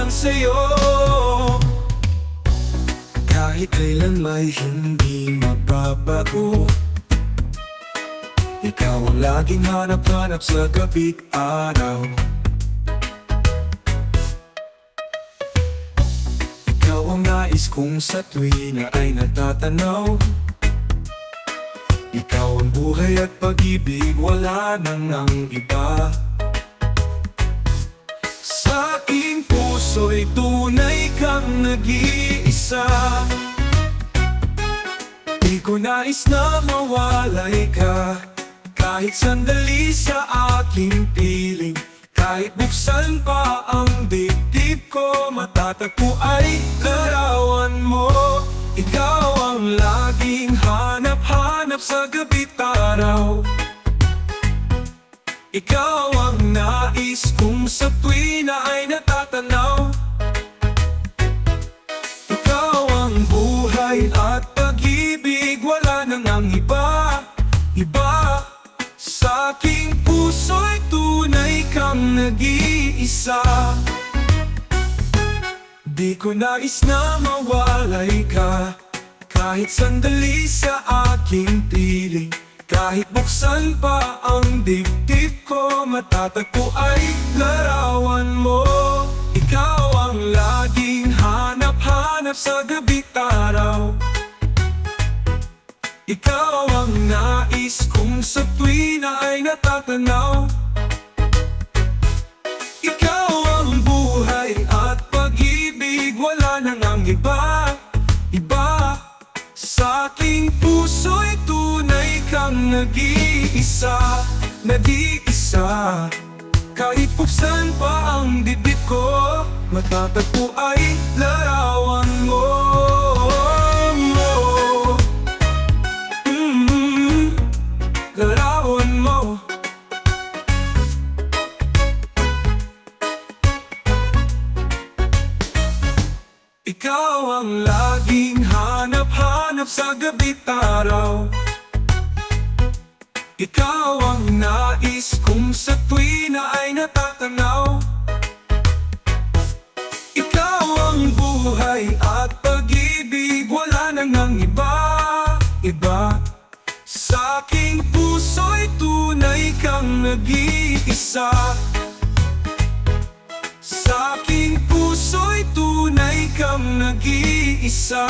lang sa'yo. Kahit kailan may hindi mababago, ikaw ang laging hanap-hanap sa gabi't araw. Ikaw ang nais kong sa tuwina ay natatanaw. Ikaw ang buhay at pag-ibig, wala nang ang iba. Sa aking puso'y tunay kang nag-iisa. Di ko nais na mawalay ka, kahit sandali sa aking piling. Kahit buksan pa ang dibdib ko, matatagpo ay larawan mo. Ikaw ang laging hanap-hanap sa gabi't araw. Ikaw ang nais kong sa tuwina ay natatanaw. Ikaw ang buhay at pag-ibig, wala nang ang iba. Sa aking puso'y tunay kang nag-iisa. Di ko nais na mawalay ka, kahit sandali sa aking piling. Kahit buksan pa ang dibdib ko, matatagpo ay larawan mo. Ikaw ang laging hanap-hanap sa gabi't araw. Ikaw ang nais kong sa tuwina ay natatanaw. Ikaw ang buhay at pag-ibig, wala nang ang iba. Sa aking puso'y tunay kang nag-iisa. Kahit buksan pa ang dibdib ko, matatagpo ay larawan mo. Larawan mo. Ikaw ang laging hanap-hanap sa gabi't araw. Ikaw ang nais kong sa tuwina ay natatanaw. Ikaw ang buhay at pag-ibig, wala nang ang iba. Sa aking puso'y tunay kang nag-iisa. Sa aking puso'y tunay kang nag-iisa.